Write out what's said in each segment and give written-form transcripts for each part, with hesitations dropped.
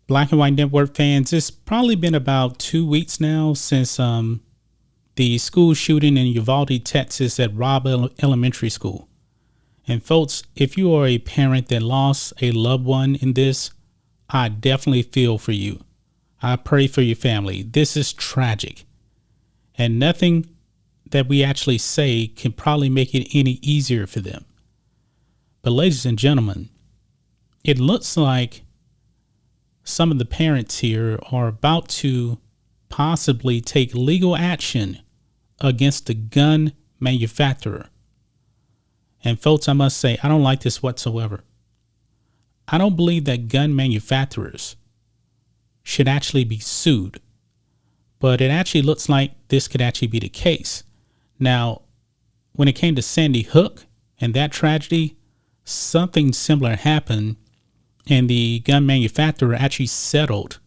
Black and White Network fans, it's probably been about 2 weeks now since the school shooting in Uvalde, Texas at Robb Elementary School. And folks, if you are a parent that lost a loved one in this, I definitely feel for you. I pray for your family. This is tragic. And nothing that we actually say can probably make it any easier for them. But ladies and gentlemen, it looks like some of the parents here are about to possibly take legal action against the gun manufacturer. And folks, I must say, I don't like this whatsoever. I don't believe that gun manufacturers should actually be sued, but it actually looks like this could actually be the case. Now, when it came to Sandy Hook and that tragedy, something similar happened, and the gun manufacturer actually settled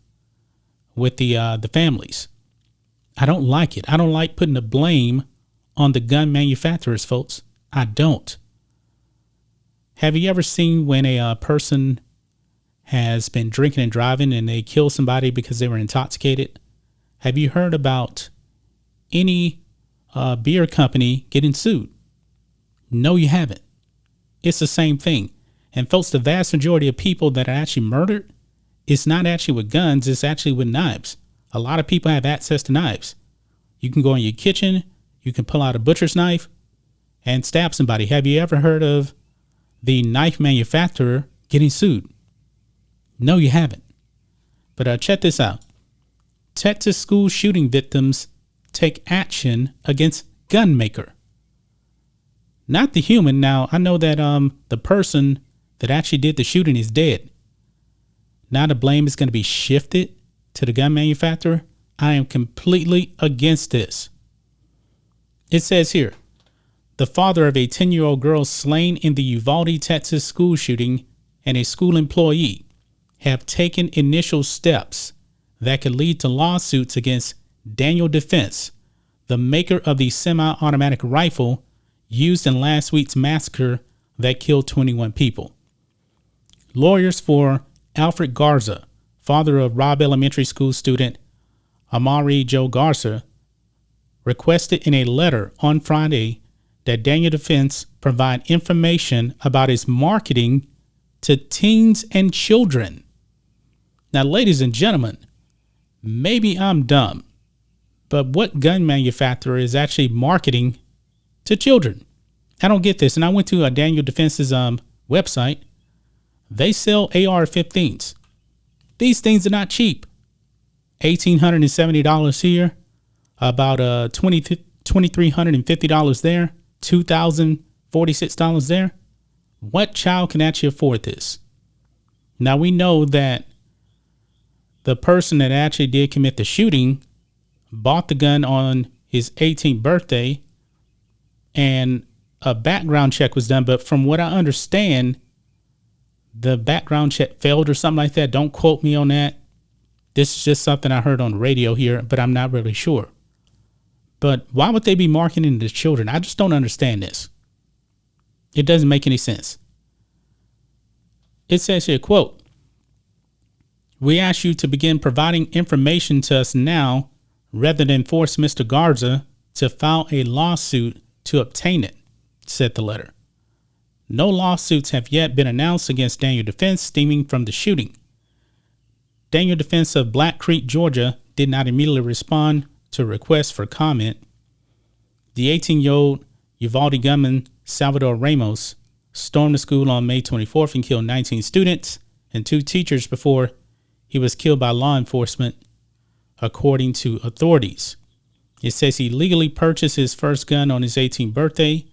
with the families. I don't like it. I don't like putting the blame on the gun manufacturers, folks. I don't. Have you ever seen when a person has been drinking and driving and they kill somebody because they were intoxicated? Have you heard about any beer company getting sued? No, you haven't. It's the same thing. And folks, the vast majority of people that are actually murdered, it's not actually with guns, it's actually with knives. A lot of people have access to knives. You can go in your kitchen, you can pull out a butcher's knife and stab somebody. Have you ever heard of the knife manufacturer getting sued? No, you haven't. But check this out. Texas school shooting victims take action against gun maker. Not the human. Now, I know that the person that actually did the shooting is dead. Now the blame is going to be shifted to the gun manufacturer. I am completely against this. It says here, the father of a 10-year-old girl slain in the Uvalde, Texas school shooting and a school employee have taken initial steps that could lead to lawsuits against Daniel Defense, the maker of the semi-automatic rifle used in last week's massacre that killed 21 people. Lawyers for Alfred Garza, father of Robb Elementary School student Amari Joe Garza, requested in a letter on Friday that Daniel Defense provide information about his marketing to teens and children. Now, ladies and gentlemen, maybe I'm dumb, but what gun manufacturer is actually marketing to children? I don't get this. And I went to Daniel Defense's website. They sell AR-15s. These things are not cheap. $1,870 here, about $2,350 there, $2,046 there. What child can actually afford this? Now, we know that the person that actually did commit the shooting bought the gun on his 18th birthday, and a background check was done. But from what I understand, the background check failed or something like that. Don't quote me on that. This is just something I heard on the radio here, but I'm not really sure. But why would they be marketing to children? I just don't understand this. It doesn't make any sense. It says here, quote, "We ask you to begin providing information to us now rather than force Mr. Garza to file a lawsuit to obtain it," said the letter. No lawsuits have yet been announced against Daniel Defense stemming from the shooting. Daniel Defense of Black Creek, Georgia, did not immediately respond to requests for comment. The 18-year-old Uvalde gunman Salvador Ramos stormed the school on May 24th and killed 19 students and 2 teachers before he was killed by law enforcement, according to authorities. It says he legally purchased his first gun on his 18th birthday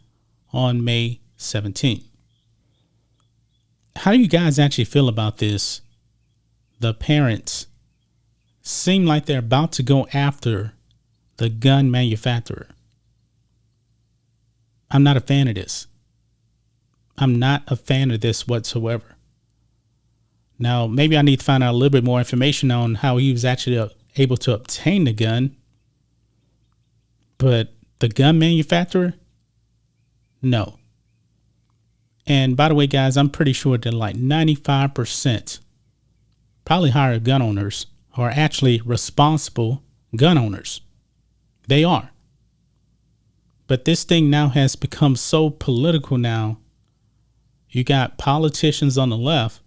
on May 17th. How do you guys actually feel about this? The parents seem like they're about to go after the gun manufacturer. I'm not a fan of this. I'm not a fan of this whatsoever. Now, maybe I need to find out a little bit more information on how he was actually able to obtain the gun. But the gun manufacturer? No. And by the way, guys, I'm pretty sure that like 95% probably higher gun owners are actually responsible gun owners. They are. But this thing now has become so political now. You got politicians on the left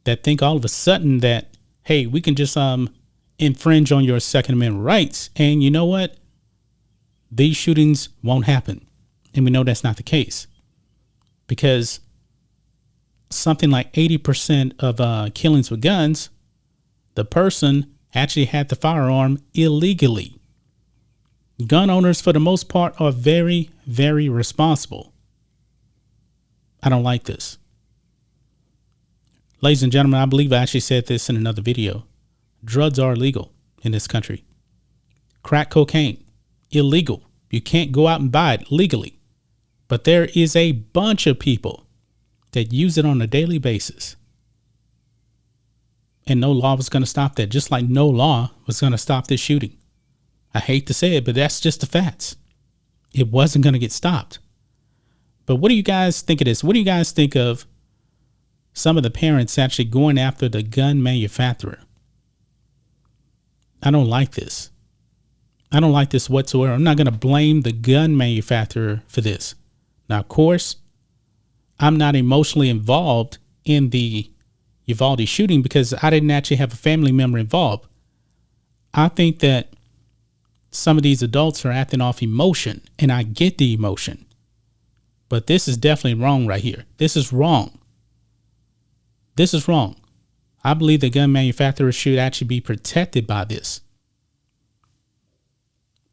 that think all of a sudden that, hey, we can just infringe on your Second Amendment rights. And you know what? These shootings won't happen. And we know that's not the case. Because something like 80% of killings with guns, the person actually had the firearm illegally. Gun owners, for the most part, are very, very responsible. I don't like this. Ladies and gentlemen, I believe I actually said this in another video. Drugs are illegal in this country. Crack cocaine, illegal. You can't go out and buy it legally. But there is a bunch of people that use it on a daily basis. And no law was going to stop that, just like no law was going to stop this shooting. I hate to say it, but that's just the facts. It wasn't going to get stopped. But what do you guys think of this? What do you guys think of some of the parents actually going after the gun manufacturer? I don't like this. I don't like this whatsoever. I'm not going to blame the gun manufacturer for this. Now, of course, I'm not emotionally involved in the Uvalde shooting because I didn't actually have a family member involved. I think that some of these adults are acting off emotion, and I get the emotion. But this is definitely wrong right here. This is wrong. This is wrong. I believe the gun manufacturers should actually be protected by this.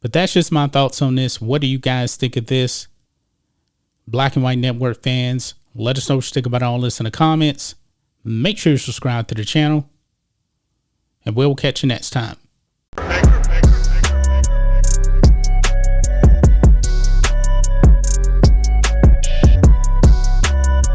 But that's just my thoughts on this. What do you guys think of this? Black and White Network fans, let us know what you think about all this in the comments. Make sure you subscribe to the channel, and we'll catch you next time.